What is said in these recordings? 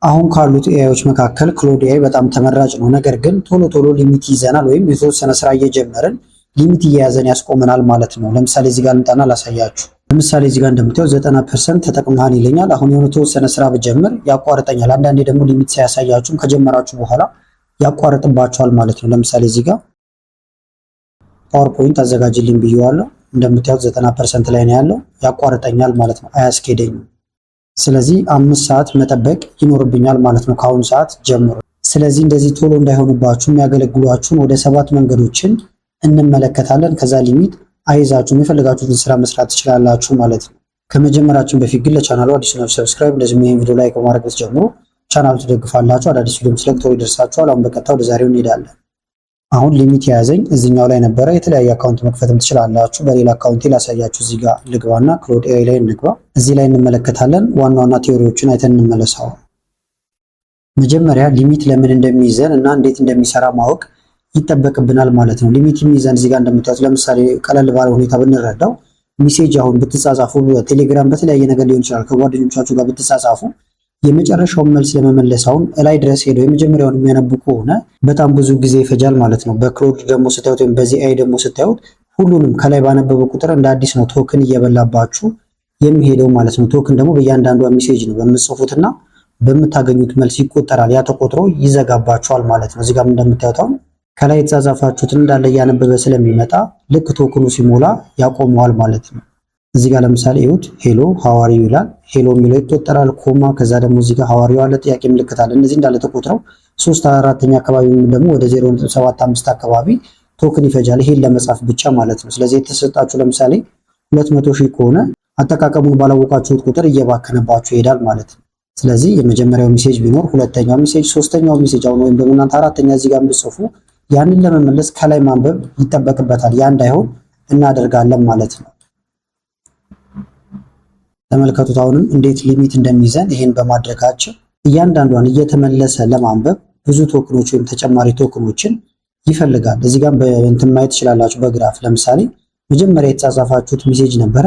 አሁን ካሉት ኤአይዎች መካከል ክሎድ ኤአይ በጣም ተመራጭ ነው። ነገር ግን ቶሎ ቶሎ ሊሚት ይዘናል ወይም የተወሰነ ስራ እየጀመርን ሊሚት እየያዘን ያስቆመናል ማለት ነው። ለምሳሌ እዚህ ጋር ልምጣና ላሳያችሁ። ለምሳሌ እዚህ ጋር እንደምታዩት 90% ተጠቅመሃል ይለኛል። አሁን የሆነ የተወሰነ ስራ ብጀምር ያቋርጠኛል። አንዳንዴ ደግሞ ሊሚት ሳያሳያችሁም ከጀመራችሁ በኋላ ያቋርጥባችኋል ማለት ነው። ለምሳሌ እዚህ ጋር ፓወርፖይንት አዘጋጅልኝ ብየዋለሁ። እንደምታዩት 90% ላይ ነው ያለው። ያቋርጠኛል ማለት ነው፣ አያስኬደኝም። ስለዚህ 5 ሰዓት መጠበቅ ይኖርብኛል ማለት ነው ከአሁኑ ሰዓት ጀምሮ። ስለዚህ እንደዚህ ቶሎ እንዳይሆንባችሁ የሚያገለግሏችሁን ወደ 7 መንገዶችን እንመለከታለን። ከዛ ሊሚት አይዛችሁም የፈለጋችሁትን ስራ መስራት ትችላላችሁ ማለት ነው። ከመጀመራችን በፊት ግን ለቻናሉ አዲስ ናችሁ ሰብስክራይብ፣ እንደዚሁም ይሄን ቪዲዮ ላይክ በማድረግ ብትጀምሩ ቻናሉ ትደግፋላችሁ። አዳዲስ ቪዲዮም ስለቅ ቶሎ ይደርሳችኋል። አሁን በቀጥታ ወደ ዛሬው እንሄዳለን። አሁን ሊሚት የያዘኝ እዚህኛው ላይ ነበረ። የተለያየ አካውንት መክፈትም ትችላላችሁ። በሌላ አካውንቴ ላሳያችሁ። እዚህ ጋር ልግባና ክሎድ ኤአይ ላይ እንግባ። እዚህ ላይ እንመለከታለን። ዋና ዋና ቲዮሪዎችን አይተን እንመለሳው። መጀመሪያ ሊሚት ለምን እንደሚይዘን እና እንዴት እንደሚሰራ ማወቅ ይጠበቅብናል ማለት ነው። ሊሚት የሚይዘን እዚህ ጋር እንደምታዩት ለምሳሌ ቀለል ባለ ሁኔታ ብንረዳው ሜሴጅ አሁን ብትጻጻፉ በቴሌግራም በተለያየ ነገር ሊሆን ይችላል ከጓደኞቻችሁ ጋር ብትጻጻፉ የመጨረሻውን መልስ ለመመለስ አሁን እላይ ድረስ ሄደው የመጀመሪያውን የሚያነቡ ከሆነ በጣም ብዙ ጊዜ ይፈጃል ማለት ነው። በክሎድ ደግሞ ስታዩት ወይም በዚህ ኤአይ ደግሞ ስታዩት ሁሉንም ከላይ ባነበበ ቁጥር እንደ አዲስ ነው ቶክን እየበላባችሁ የሚሄደው ማለት ነው። ቶክን ደግሞ በእያንዳንዷ ሜሴጅ ነው በምትጽፉትና በምታገኙት መልስ ይቆጠራል። ያ ተቆጥሮ ይዘጋባችኋል ማለት ነው። እዚህ ጋር እንደምታዩት አሁን ከላይ የተጻጻፋችሁትን እንዳለ እያነበበ ስለሚመጣ ልክ ቶክኑ ሲሞላ ያቆመዋል ማለት ነው። እዚህ ጋር ለምሳሌ ይሁት ሄሎ ሐዋሪው ይላል። ሄሎ የሚለው ይቆጠራል ኮማ፣ ከዛ ደግሞ እዚህ ጋር ሐዋሪው አለ፣ ጥያቄ ምልክት አለ። እነዚህ እንዳለ ተቆጥረው 3/4ኛ አካባቢ ደግሞ ወደ 0.75 አካባቢ ቶክን ይፈጃል ይሄን ለመጻፍ ብቻ ማለት ነው። ስለዚህ የተሰጣችሁ ለምሳሌ 200,000 ከሆነ አጠቃቀሙን ባላወቃችሁት ቁጥር እየባከነባችሁ ይሄዳል ማለት ነው። ስለዚህ የመጀመሪያው ሜሴጅ ቢኖር ሁለተኛው ሜሴጅ፣ ሶስተኛው ሜሴጅ አሁን ወይም ደግሞ እናንተ አራተኛ እዚህ ጋር ብትጽፉ ያንን ለመመለስ ከላይ ማንበብ ይጠበቅበታል። ያ እንዳይሆን እናደርጋለን ማለት ነው። ተመልከቱት አሁንም እንዴት ሊሚት እንደሚይዘን። ይሄን በማድረጋችን እያንዳንዷን እየተመለሰ ለማንበብ ብዙ ቶክኖች ወይም ተጨማሪ ቶክኖችን ይፈልጋል። እዚህ ጋር በእንትን ማየት ትችላላችሁ በግራፍ ለምሳሌ መጀመሪያ የተጻጻፋችሁት ሜሴጅ ነበረ።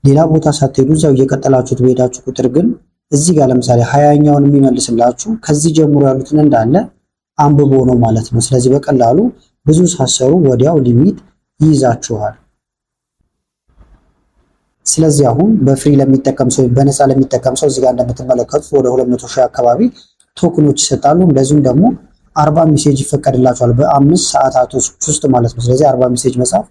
ሌላ ቦታ ሳትሄዱ እዛው እየቀጠላችሁት በሄዳችሁ ቁጥር ግን እዚህ ጋር ለምሳሌ 20ኛውን የሚመልስላችሁ ከዚህ ጀምሮ ያሉትን እንዳለ አንብቦ ነው ማለት ነው። ስለዚህ በቀላሉ ብዙ ሳሰሩ ወዲያው ሊሚት ይይዛችኋል። ስለዚህ አሁን በፍሪ ለሚጠቀም ሰው በነፃ ለሚጠቀም ሰው እዚህ ጋር እንደምትመለከቱት ወደ 200,000 አካባቢ ቶክኖች ይሰጣሉ። እንደዚሁም ደግሞ 40 ሜሴጅ ይፈቀድላችኋል በ5 ሰዓታት ውስጥ ማለት ነው። ስለዚህ 40 ሜሴጅ መጻፍ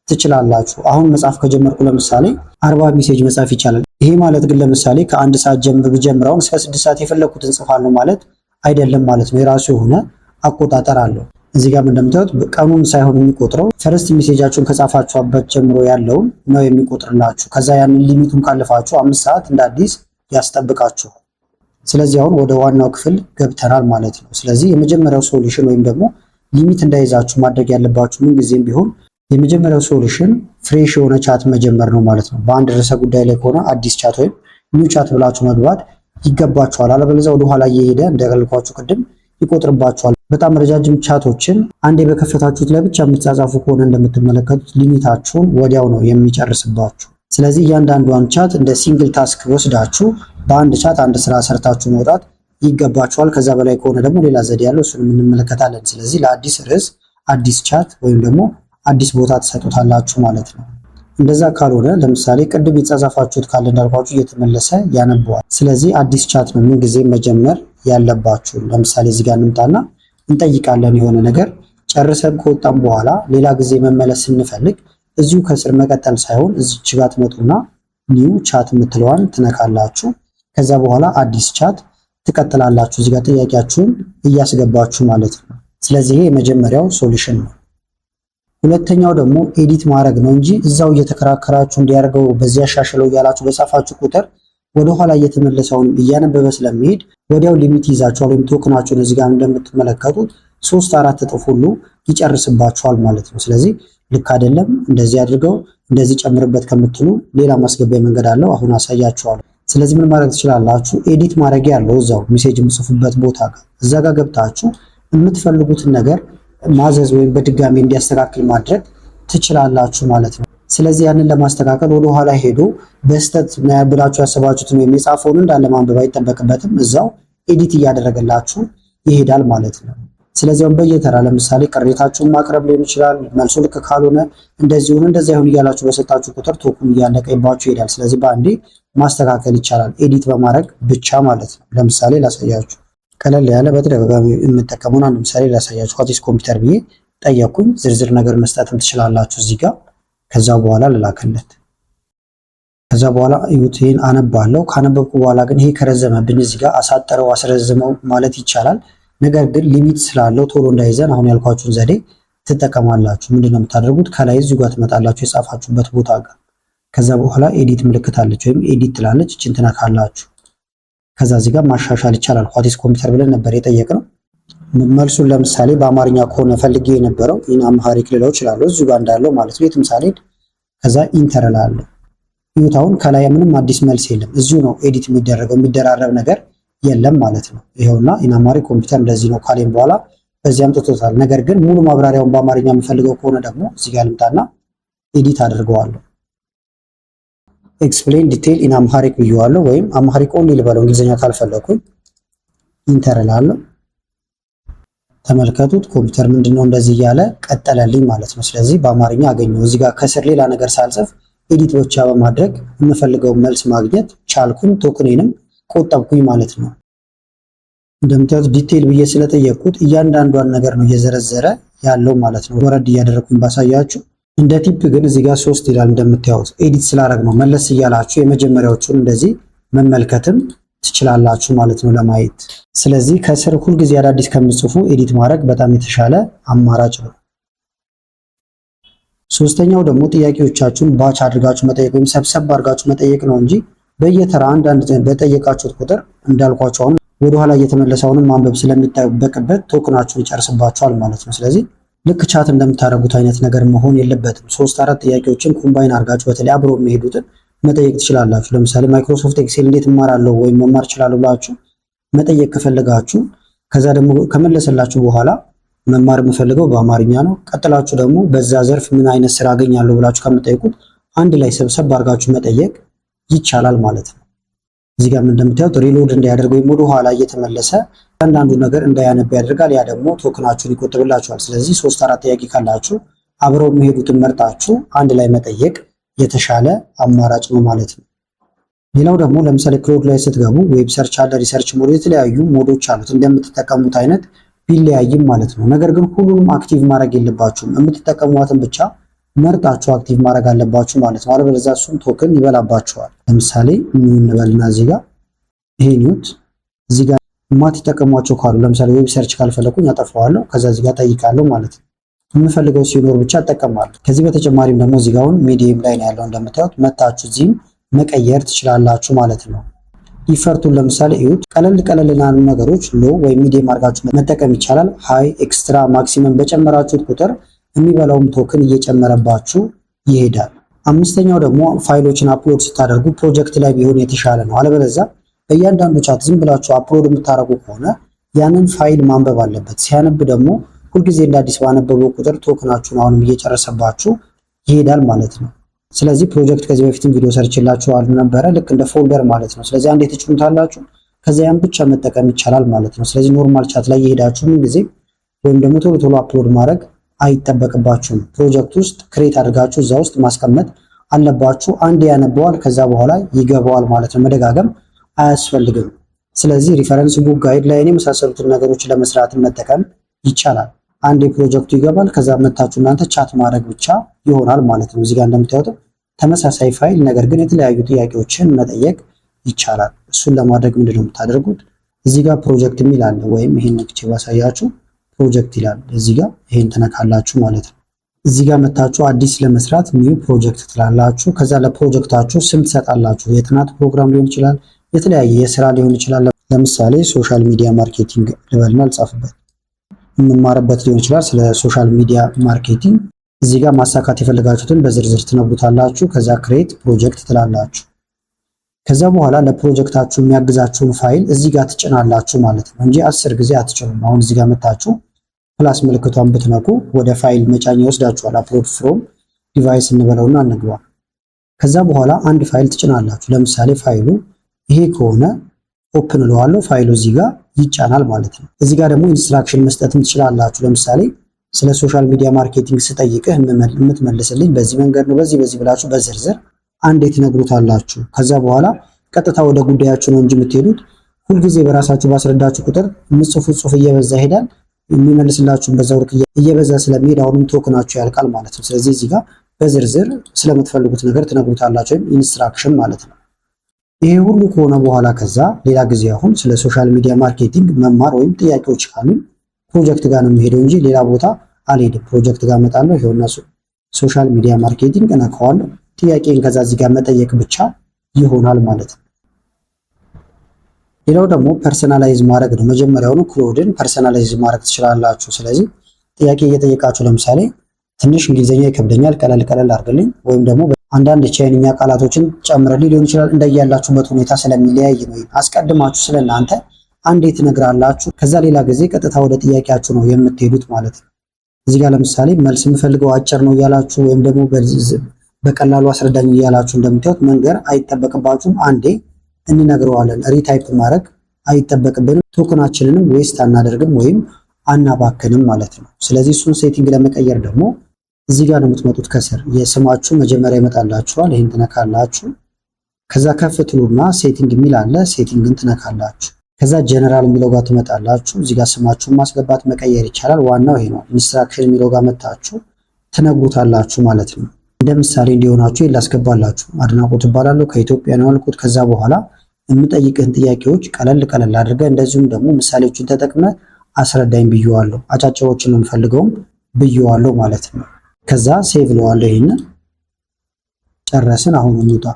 ትችላላችሁ። አሁን መጻፍ ከጀመርኩ ለምሳሌ 40 ሜሴጅ መጻፍ ይቻላል። ይሄ ማለት ግን ለምሳሌ ከ1 ሰዓት ጀምረው እስከ 6 ሰዓት የፈለኩትን ጽፋለሁ ማለት አይደለም ማለት ነው። የራሱ የሆነ አቆጣጠር አለው። እዚህ ጋር እንደምታዩት ቀኑን ሳይሆን የሚቆጥረው ፈርስት ሜሴጃችሁን ከጻፋችሁበት ጀምሮ ያለውን ነው የሚቆጥርላችሁ። ከዛ ያንን ሊሚቱን ካለፋችሁ 5 ሰዓት እንደ አዲስ ያስጠብቃችሁ። ስለዚህ አሁን ወደ ዋናው ክፍል ገብተናል ማለት ነው። ስለዚህ የመጀመሪያው ሶሉሽን ወይም ደግሞ ሊሚት እንዳይዛችሁ ማድረግ ያለባችሁ ምን ጊዜም ቢሆን የመጀመሪያው ሶሉሽን ፍሬሽ የሆነ ቻት መጀመር ነው ማለት ነው። በአንድ ርዕሰ ጉዳይ ላይ ከሆነ አዲስ ቻት ወይም ኒው ቻት ብላችሁ መግባት ይገባችኋል። አለበለዚያ ወደ ኋላ እየሄደ እንደገልኳችሁ ቅድም ይቆጥርባችኋል። በጣም ረጃጅም ቻቶችን አንዴ በከፈታችሁት ላይ ብቻ የምትጻጻፉ ከሆነ እንደምትመለከቱት ሊሚታችሁን ወዲያው ነው የሚጨርስባችሁ። ስለዚህ እያንዳንዷን ቻት እንደ ሲንግል ታስክ ወስዳችሁ በአንድ ቻት አንድ ስራ ሰርታችሁ መውጣት ይገባችኋል። ከዛ በላይ ከሆነ ደግሞ ሌላ ዘዴ ያለው እሱንም እንመለከታለን። ስለዚህ ለአዲስ ርዕስ አዲስ ቻት ወይም ደግሞ አዲስ ቦታ ትሰጡታላችሁ ማለት ነው። እንደዛ ካልሆነ ለምሳሌ ቅድም የተጻጻፋችሁት ካለ እንዳልኳችሁ እየተመለሰ ያነበዋል። ስለዚህ አዲስ ቻት ነው ምን ጊዜ መጀመር ያለባችሁ። ለምሳሌ እዚህ ጋር እንምጣና እንጠይቃለን የሆነ ነገር ጨርሰን ከወጣን በኋላ ሌላ ጊዜ መመለስ ስንፈልግ እዚሁ ከስር መቀጠል ሳይሆን እዚች ጋር ትመጡና ኒው ቻት የምትለዋን ትነካላችሁ። ከዛ በኋላ አዲስ ቻት ትቀጥላላችሁ። እዚህ ጋር ጥያቄያችሁን እያስገባችሁ ማለት ነው። ስለዚህ ይሄ የመጀመሪያው ሶሉሽን ነው። ሁለተኛው ደግሞ ኤዲት ማድረግ ነው እንጂ እዛው እየተከራከራችሁ እንዲያደርገው በዚህ ያሻሽለው እያላችሁ በጻፋችሁ ቁጥር ወደ ኋላ እየተመለሰውን እያነበበ ስለሚሄድ ወዲያው ሊሚት ይዛችኋል። ወይም ቶክናችሁን እዚህ ጋር እንደምትመለከቱት 3-4 እጥፍ ሁሉ ይጨርስባችኋል ማለት ነው። ስለዚህ ልክ አይደለም። እንደዚህ አድርገው እንደዚህ ጨምርበት ከምትሉ ሌላ ማስገቢያ መንገድ አለው። አሁን አሳያችኋለሁ። ስለዚህ ምን ማድረግ ትችላላችሁ? ኤዲት ማድረግ ያለው እዛው ሜሴጅ የምጽፉበት ቦታ ጋር እዛ ጋር ገብታችሁ የምትፈልጉትን ነገር ማዘዝ ወይም በድጋሚ እንዲያስተካክል ማድረግ ትችላላችሁ ማለት ነው። ስለዚህ ያንን ለማስተካከል ወደ ኋላ ሄዶ በስተት ብላችሁ ያሰባችሁትን ወይም የጻፈውን እንዳለ ማንበብ አይጠበቅበትም። እዛው ኤዲት እያደረገላችሁ ይሄዳል ማለት ነው። ስለዚህ በየተራ ለምሳሌ ቅሬታችሁን ማቅረብ ሊሆን ይችላል። መልሱ ልክ ካልሆነ እንደዚህ ይሁን እያላችሁ በሰጣችሁ ቁጥር ቶክኑ እያለቀባችሁ ይሄዳል። ስለዚህ በአንዴ ማስተካከል ይቻላል ኤዲት በማድረግ ብቻ ማለት ነው። ለምሳሌ ላሳያችሁ፣ ቀለል ያለ በተደጋጋሚ የምጠቀመውን አንድ ምሳሌ ላሳያችሁ። ኳቲስ ኮምፒውተር ብዬ ጠየቅኩኝ። ዝርዝር ነገር መስጠትም ትችላላችሁ እዚህ ጋር። ከዛ በኋላ ልላክለት። ከዛ በኋላ ይሄን አነባለሁ። ካነበብኩ በኋላ ግን ይሄ ከረዘመብኝ እዚህ ጋር አሳጠረው አስረዝመው ማለት ይቻላል። ነገር ግን ሊሚት ስላለው ቶሎ እንዳይዘን አሁን ያልኳችሁን ዘዴ ትጠቀማላችሁ። ምንድነው የምታደርጉት? ከላይ እዚሁ ጋር ትመጣላችሁ የጻፋችሁበት ቦታ ጋር። ከዛ በኋላ ኤዲት ምልክት አለች ወይም ኤዲት ትላለች። እቺን ትነካላችሁ። ከዛ እዚህ ጋር ማሻሻል ይቻላል። ኳቲስ ኮምፒውተር ብለን ነበር የጠየቅነው። መልሱን ለምሳሌ በአማርኛ ከሆነ ፈልጌ የነበረው ኢን አምሃሪክ ልለው እችላለሁ፣ እዚሁ ጋር እንዳለው ማለት ነው። የትም ሳልሄድ ከዛ ኢንተር እላለሁ። ይሁት አሁን ከላይ ምንም አዲስ መልስ የለም። እዚሁ ነው ኤዲት የሚደረገው፣ የሚደራረብ ነገር የለም ማለት ነው። ይሄውና ኢን አምሃሪክ ኮምፒውተር እንደዚህ ነው ካሌም በኋላ በዚህ አምጥቶታል። ነገር ግን ሙሉ ማብራሪያውን በአማርኛ የምፈልገው ከሆነ ደግሞ እዚህ ጋር ልምጣና ኤዲት አድርገዋለሁ። ኤክስፕሌን ዲቴል ኢን አምሃሪክ ብየዋለሁ፣ ወይም አምሃሪክ ኦንሊ ልበለው እንግሊዝኛ ካልፈለኩኝ ኢንተር እላለሁ። ተመልከቱት ኮምፒውተር ምንድነው እንደዚህ እያለ ቀጠለልኝ ማለት ነው። ስለዚህ በአማርኛ አገኘው። እዚህ ጋር ከስር ሌላ ነገር ሳልጽፍ ኤዲት ብቻ በማድረግ የምፈልገው መልስ ማግኘት ቻልኩኝ። ቶክኔንም ቆጠብኩኝ ማለት ነው። እንደምታዩት ዲቴል ብዬ ስለጠየቅኩት እያንዳንዷን ነገር ነው እየዘረዘረ ያለው ማለት ነው። ወረድ እያደረኩኝ ባሳያችሁ። እንደ ቲፕ ግን እዚህ ጋር 3 ይላል እንደምታዩት ኤዲት ስላደረግ ነው። መለስ እያላችሁ የመጀመሪያዎቹን እንደዚህ መመልከትም ትችላላችሁ ማለት ነው ለማየት። ስለዚህ ከስር ሁልጊዜ አዳዲስ ከምጽፉ ኤዲት ማድረግ በጣም የተሻለ አማራጭ ነው። ሶስተኛው ደግሞ ጥያቄዎቻችሁን ባች አድርጋችሁ መጠየቅ ወይም ሰብሰብ አድርጋችሁ መጠየቅ ነው እንጂ በየተራ አንዳንድ በጠየቃችሁት ቁጥር እንዳልኳችሁ አሁን ወደኋላ እየተመለሰውንም ማንበብ ስለሚጠበቅበት ቶክናችሁን ይጨርስባችኋል ማለት ነው። ስለዚህ ልክ ቻት እንደምታደርጉት አይነት ነገር መሆን የለበትም። 3-4 ጥያቄዎችን ኮምባይን አድርጋችሁ በተለይ አብሮ የሚሄዱትን መጠየቅ ትችላላችሁ። ለምሳሌ ማይክሮሶፍት ኤክሴል እንዴት እማራለሁ ወይም መማር እችላለሁ ብላችሁ መጠየቅ ከፈለጋችሁ ከዛ ደግሞ ከመለሰላችሁ በኋላ መማር የምፈልገው በአማርኛ ነው፣ ቀጥላችሁ ደግሞ በዛ ዘርፍ ምን አይነት ስራ አገኛለሁ ብላችሁ ከምትጠይቁት አንድ ላይ ሰብሰብ አድርጋችሁ መጠየቅ ይቻላል ማለት ነው። እዚህ ጋር እንደምታዩት ሪሎድ እንዲያደርግ ወይም ወደ ኋላ እየተመለሰ አንዳንዱ ነገር እንዳያነብ ያደርጋል። ያ ደግሞ ቶክናችሁን ይቆጥብላችኋል። ስለዚህ 3-4 ጥያቄ ካላችሁ አብረው የሚሄዱትን መርጣችሁ አንድ ላይ መጠየቅ የተሻለ አማራጭ ነው ማለት ነው። ሌላው ደግሞ ለምሳሌ ክሎድ ላይ ስትገቡ ዌብ ሰርች አለ፣ ሪሰርች ሞድ፣ የተለያዩ ሞዶች አሉት እንደምትጠቀሙት አይነት ቢለያይም ማለት ነው። ነገር ግን ሁሉንም አክቲቭ ማድረግ የለባችሁም። የምትጠቀሟትን ብቻ መርጣችሁ አክቲቭ ማድረግ አለባችሁ ማለት ነው። አለበለዚያ እሱም ቶክን ይበላባችኋል። ለምሳሌ ኒው እንበልና እዚህ ጋር ይሄ ኒውት እዚህ ጋር የማትጠቀሟቸው ካሉ ለምሳሌ ዌብ ሰርች ካልፈለኩኝ አጠፋዋለሁ። ከዛ እዚህ ጋር ጠይቃለሁ ማለት ነው። የምፈልገው ሲኖር ብቻ እጠቀማለሁ። ከዚህ በተጨማሪም ደግሞ እዚህ ጋር ሚዲየም ላይ ነው ያለው እንደምታዩት፣ መታችሁ እዚህም መቀየር ትችላላችሁ ማለት ነው። ኢፈርቱን ለምሳሌ እዩት። ቀለል ላሉ ነገሮች ሎ ወይም ሚዲየም አድርጋችሁ መጠቀም ይቻላል። ሃይ፣ ኤክስትራ፣ ማክሲመም በጨመራችሁት ቁጥር የሚበላውም ቶክን እየጨመረባችሁ ይሄዳል። አምስተኛው ደግሞ ፋይሎችን አፕሎድ ስታደርጉ ፕሮጀክት ላይ ቢሆን የተሻለ ነው። አለበለዚያ በእያንዳንዱ ቻት ዝም ብላችሁ አፕሎድ የምታደርጉ ከሆነ ያንን ፋይል ማንበብ አለበት። ሲያነብ ደግሞ ሁልጊዜ እንደ አዲስ ባነበበው ቁጥር ቶክናችሁን አሁንም እየጨረሰባችሁ ይሄዳል ማለት ነው። ስለዚህ ፕሮጀክት ከዚህ በፊትም ቪዲዮ ሰርችላችኋል ነበረ፣ ልክ እንደ ፎልደር ማለት ነው። ስለዚህ አንዴ ትጭኑታላችሁ፣ ከዚያ ያን ብቻ መጠቀም ይቻላል ማለት ነው። ስለዚህ ኖርማል ቻት ላይ የሄዳችሁ ምን ጊዜ ወይም ደግሞ ቶሎ አፕሎድ ማድረግ አይጠበቅባችሁም። ፕሮጀክት ውስጥ ክሬት አድርጋችሁ እዛ ውስጥ ማስቀመጥ አለባችሁ። አንዴ ያነበዋል፣ ከዛ በኋላ ይገባዋል ማለት ነው። መደጋገም አያስፈልግም። ስለዚህ ሪፈረንስ ቡክ፣ ጋይድ ላይን የመሳሰሉትን ነገሮች ለመስራት መጠቀም ይቻላል። አንዴ ፕሮጀክቱ ይገባል፣ ከዛ መታችሁ እናንተ ቻት ማድረግ ብቻ ይሆናል ማለት ነው። እዚህ ጋር እንደምታዩት ተመሳሳይ ፋይል ነገር ግን የተለያዩ ጥያቄዎችን መጠየቅ ይቻላል። እሱን ለማድረግ ምንድነው የምታደርጉት? እዚህ ጋር ፕሮጀክት የሚል አለ፣ ወይም ይሄን ነክቼ ባሳያችሁ ፕሮጀክት ይላል። እዚህ ጋር ይሄን ተነካላችሁ ማለት ነው። እዚህ ጋር መታችሁ አዲስ ለመስራት ኒው ፕሮጀክት ትላላችሁ። ከዛ ለፕሮጀክታችሁ ስም ትሰጣላችሁ። የጥናት ፕሮግራም ሊሆን ይችላል፣ የተለያየ የስራ ሊሆን ይችላል። ለምሳሌ ሶሻል ሚዲያ ማርኬቲንግ ልበልና ልጻፍበት፣ የምንማርበት ሊሆን ይችላል ስለ ሶሻል ሚዲያ ማርኬቲንግ። እዚህ ጋር ማሳካት የፈለጋችሁትን በዝርዝር ትነግሩታላችሁ። ከዛ ክሬት ፕሮጀክት ትላላችሁ። ከዛ በኋላ ለፕሮጀክታችሁ የሚያግዛችሁን ፋይል እዚህ ጋር ትጭናላችሁ ማለት ነው እንጂ 10 ጊዜ አትጭኑም። አሁን እዚህ ጋር መታችሁ ፕላስ ምልክቷን ብትነኩ ወደ ፋይል መጫኛ ይወስዳችኋል። አፕሎድ ፍሮም ዲቫይስ እንበለውና እንግባ። ከዛ በኋላ አንድ ፋይል ትጭናላችሁ። ለምሳሌ ፋይሉ ይሄ ከሆነ ኦፕን እለዋለሁ። ፋይሉ እዚህ ጋር ይጫናል ማለት ነው። እዚህ ጋር ደግሞ ኢንስትራክሽን መስጠትም ትችላላችሁ። ለምሳሌ ስለ ሶሻል ሚዲያ ማርኬቲንግ ስጠይቅህ የምትመልስልኝ በዚህ መንገድ ነው፣ በዚህ ብላችሁ በዝርዝር አንዴ ትነግሩታላችሁ። ከዛ በኋላ ቀጥታ ወደ ጉዳያችሁ ነው እንጂ የምትሄዱት ሁልጊዜ በራሳችሁ ባስረዳችሁ ቁጥር የምትጽፉት ጽሁፍ እየበዛ ይሄዳል። የሚመልስላችሁን በዛው ልክ እየበዛ ስለሚሄድ አሁንም ቶክናችሁ ያልቃል ማለት ነው። ስለዚህ እዚህ ጋር በዝርዝር ስለምትፈልጉት ነገር ትነግሩታላችሁ፣ ወይም ኢንስትራክሽን ማለት ነው። ይሄ ሁሉ ከሆነ በኋላ ከዛ ሌላ ጊዜ አሁን ስለ ሶሻል ሚዲያ ማርኬቲንግ መማር ወይም ጥያቄዎች ካሉ ፕሮጀክት ጋር ነው የሚሄደው እንጂ ሌላ ቦታ አልሄድም። ፕሮጀክት ጋር እመጣለሁ። ይሄውና ሶሻል ሚዲያ ማርኬቲንግ እነካዋለሁ። ጥያቄን ከዛ እዚህ ጋር መጠየቅ ብቻ ይሆናል ማለት ነው። ሌላው ደግሞ ፐርሰናላይዝ ማድረግ ነው። መጀመሪያውኑ ክሎድን ፐርሰናላይዝ ማድረግ ትችላላችሁ። ስለዚህ ጥያቄ እየጠየቃችሁ ለምሳሌ ትንሽ እንግሊዝኛ ይከብደኛል ቀለል አድርግልኝ፣ ወይም ደግሞ አንዳንድ ቻይንኛ ቃላቶችን ጨምረልኝ ሊሆን ይችላል። እንደያላችሁበት ሁኔታ ስለሚለያይ ነው። አስቀድማችሁ ስለናንተ አንዴ ትነግራላችሁ። ከዛ ሌላ ጊዜ ቀጥታ ወደ ጥያቄያችሁ ነው የምትሄዱት ማለት ነው። እዚህ ጋር ለምሳሌ መልስ የምፈልገው አጭር ነው እያላችሁ ወይም ደግሞ በቀላሉ አስረዳኝ እያላችሁ እንደምታዩት መንገር አይጠበቅባችሁም። አንዴ እንነግረዋለን። ሪታይፕ ማድረግ አይጠበቅብንም። ቶክናችንንም ዌስት አናደርግም ወይም አናባክንም ማለት ነው። ስለዚህ እሱን ሴቲንግ ለመቀየር ደግሞ እዚህ ጋር ነው የምትመጡት። ከስር የስማችሁ መጀመሪያ ይመጣላችኋል። ይህን ትነካላችሁ። ከዛ ከፍ ትሉና ሴቲንግ የሚል አለ። ሴቲንግን ትነካላችሁ። ከዛ ጀነራል የሚለው ጋር ትመጣላችሁ። እዚህ ጋር ስማችሁን ማስገባት መቀየር ይቻላል። ዋናው ይሄ ነው። ኢንስትራክሽን የሚለው ጋር መጣችሁ ትነግሩታላችሁ ማለት ነው። እንደ ምሳሌ እንዲሆናችሁ ላስገባላችሁ። አድናቆት እባላለሁ ከኢትዮጵያ ነው ያልኩት። ከዛ በኋላ የምጠይቅህን ጥያቄዎች ቀለል አድርገህ እንደዚሁም ደግሞ ምሳሌዎችን ተጠቅመ አስረዳኝ ብየዋለሁ። አጫጭሮችን ነው የምፈልገውም ብየዋለሁ ማለት ነው። ከዛ ሴቭ ለዋለሁ። ይሄንን ጨረስን። አሁን እንውጣ።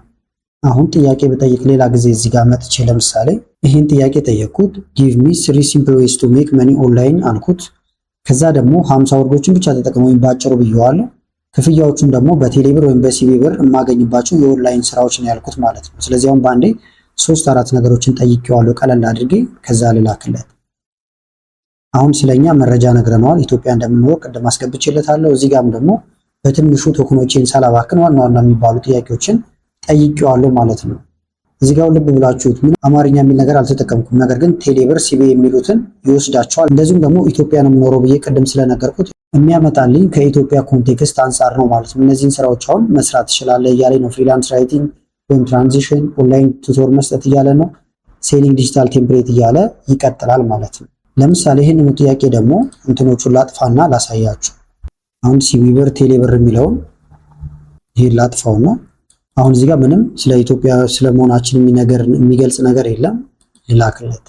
አሁን ጥያቄ በጠይቅ ሌላ ጊዜ እዚህ ጋር መጥቼ ለምሳሌ ይህን ጥያቄ ጠየቅኩት። ጊቭ ሚ 3 simple ways to make money online አልኩት። ከዛ ደግሞ 50 ወርዶችን ብቻ ተጠቅመው ባጭሩ ብየዋለሁ። ክፍያዎቹን ደግሞ በቴሌብር ወይም በሲቢ ብር የማገኝባቸው የኦንላይን ስራዎች ነው ያልኩት ማለት ነው። ስለዚህ አሁን በአንዴ 3-4 ነገሮችን ጠይቄዋለሁ ቀለል አድርጌ። ከዛ ልላክለት። አሁን ስለኛ መረጃ ነግረነዋል። ኢትዮጵያ እንደምንኖር ቅድም አስገብቼለታለሁ። እዚህ ጋርም ደግሞ በትንሹ ቶክኖቼን ሳላባክን ዋና የሚባሉ ጥያቄዎችን ጠይቄዋለሁ ማለት ነው። እዚህ ጋር ልብ ብላችሁት ምን አማርኛ የሚል ነገር አልተጠቀምኩም። ነገር ግን ቴሌብር ሲቢ የሚሉትን ይወስዳቸዋል። እንደዚሁም ደግሞ ኢትዮጵያ ነው የምኖረው ብዬ ቅድም ስለነገርኩት የሚያመጣልኝ ከኢትዮጵያ ኮንቴክስት አንጻር ነው ማለት ነው። እነዚህን ስራዎች አሁን መስራት ትችላለህ እያለኝ ነው። ፍሪላንስ ራይቲንግ ወይም ትራንዚሽን፣ ኦንላይን ቱቶር መስጠት እያለ ነው። ሴሊንግ ዲጂታል ቴምፕሌት እያለ ይቀጥላል ማለት ነው። ለምሳሌ ይህንን ጥያቄ ደግሞ እንትኖቹን ላጥፋና ላሳያችሁ። አሁን ሲቢ ብር ቴሌብር የሚለውን ይሄን ላጥፋውና አሁን እዚህ ጋር ምንም ስለ ኢትዮጵያ ስለመሆናችን የሚገልጽ ነገር የለም። ልላክለት።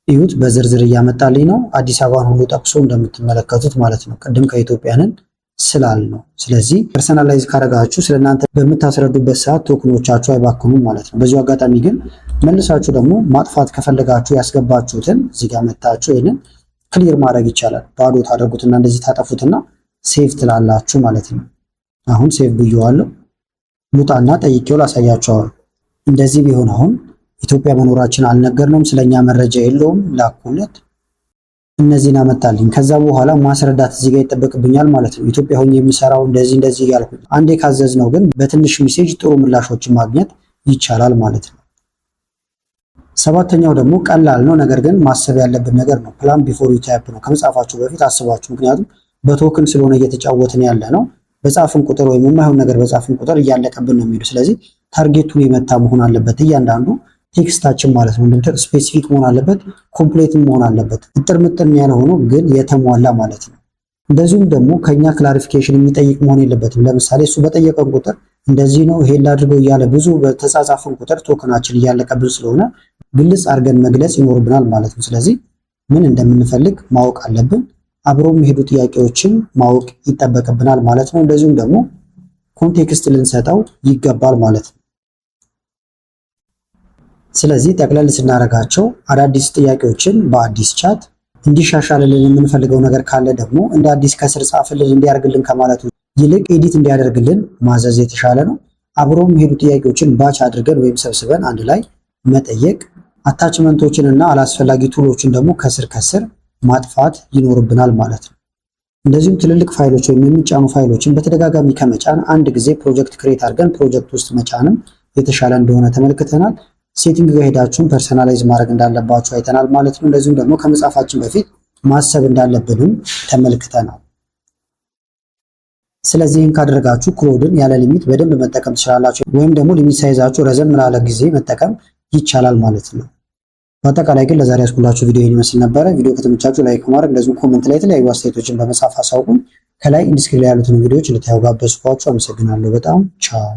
ይሁት በዝርዝር እያመጣልኝ ነው። አዲስ አበባን ሁሉ ጠቅሶ እንደምትመለከቱት ማለት ነው። ቅድም ከኢትዮጵያንን ስላል ነው። ስለዚህ ፐርሰናላይዝ ካረጋችሁ ስለናንተ በምታስረዱበት ሰዓት ቶክኖቻችሁ አይባክኑም ማለት ነው። በዚሁ አጋጣሚ ግን መልሳችሁ ደግሞ ማጥፋት ከፈለጋችሁ ያስገባችሁትን እዚህ ጋር መታችሁ ይሄንን ክሊር ማድረግ ይቻላል። ባዶ ታደርጉትና እንደዚህ ታጠፉትና ሴቭ ትላላችሁ ማለት ነው። አሁን ሴቭ ብየዋለሁ። ሙጣና ጠይቄው ላሳያችኋል። እንደዚህ ቢሆን አሁን ኢትዮጵያ መኖራችን አልነገርነውም፣ ስለኛ መረጃ የለውም። ላኩለት። እነዚህን አመጣልኝ። ከዛ በኋላ ማስረዳት እዚህ ጋር ይጠበቅብኛል ማለት ነው። ኢትዮጵያ ሆኜ የሚሰራው እንደዚህ ያልኩኝ አንዴ ካዘዝ ነው። ግን በትንሽ ሜሴጅ ጥሩ ምላሾችን ማግኘት ይቻላል ማለት ነው። ሰባተኛው ደግሞ ቀላል ነው፣ ነገር ግን ማሰብ ያለብን ነገር ነው። ፕላን ቢፎር ዩ ታይፕ ነው። ከመጻፋችሁ በፊት አስባችሁ። ምክንያቱም በቶክን ስለሆነ እየተጫወትን ያለ ነው። በጻፍን ቁጥር ወይም የማይሆን ነገር በጻፍን ቁጥር እያለቀብን ነው የሚሄዱ። ስለዚህ ታርጌቱን የመታ መሆን አለበት እያንዳንዱ ቴክስታችን ማለት ነው። እንደምታውቁት ስፔሲፊክ መሆን አለበት፣ ኮምፕሌት መሆን አለበት። እጥር ምጥን ያለ ሆኖ ግን የተሟላ ማለት ነው። እንደዚሁም ደግሞ ከኛ ክላሪፊኬሽን የሚጠይቅ መሆን የለበትም። ለምሳሌ እሱ በጠየቀን ቁጥር እንደዚህ ነው ይሄን ላድርገው እያለ ብዙ በተጻጻፈን ቁጥር ቶክናችን እያለቀብን ስለሆነ ግልጽ አድርገን መግለጽ ይኖርብናል ማለት ነው። ስለዚህ ምን እንደምንፈልግ ማወቅ አለብን። አብሮ የሚሄዱ ጥያቄዎችን ማወቅ ይጠበቅብናል ማለት ነው። እንደዚሁም ደግሞ ኮንቴክስት ልንሰጠው ይገባል ማለት ነው። ስለዚህ ጠቅለል ስናደርጋቸው አዳዲስ ጥያቄዎችን በአዲስ ቻት እንዲሻሻልልን የምንፈልገው ነገር ካለ ደግሞ እንደ አዲስ ከስር ጻፍልን እንዲያደርግልን ከማለቱ ይልቅ ኤዲት እንዲያደርግልን ማዘዝ የተሻለ ነው። አብሮ የሚሄዱ ጥያቄዎችን ባች አድርገን ወይም ሰብስበን አንድ ላይ መጠየቅ፣ አታችመንቶችን እና አላስፈላጊ ቱሎችን ደግሞ ከስር ማጥፋት ይኖርብናል ማለት ነው። እንደዚሁም ትልልቅ ፋይሎች ወይም የሚጫኑ ፋይሎችን በተደጋጋሚ ከመጫን አንድ ጊዜ ፕሮጀክት ክሬት አድርገን ፕሮጀክት ውስጥ መጫንም የተሻለ እንደሆነ ተመልክተናል። ሴቲንግ ጋር ሄዳችሁን ፐርሰናላይዝ ማድረግ እንዳለባችሁ አይተናል ማለት ነው። እንደዚሁም ደግሞ ከመጻፋችን በፊት ማሰብ እንዳለብንም ተመልክተናል። ስለዚህ ይህን ካደረጋችሁ ክሎድን ያለ ሊሚት በደንብ መጠቀም ትችላላችሁ፣ ወይም ደግሞ ሊሚት ሳይዛችሁ ረዘም ላለ ጊዜ መጠቀም ይቻላል ማለት ነው። በአጠቃላይ ግን ለዛሬ ያስኩላችሁ ቪዲዮ ይህን ይመስል ነበረ። ቪዲዮ ከተመቻችሁ ላይክ ማድረግ፣ እንደዚሁም ኮሜንት ላይ የተለያዩ አስተያየቶችን በመጻፍ አሳውቁን። ከላይ ኢንዲስክሪፕሽን ላይ ያሉትን ቪዲዮዎች እንድታዩ ጋበዝኳችሁ። አመሰግናለሁ በጣም ቻው።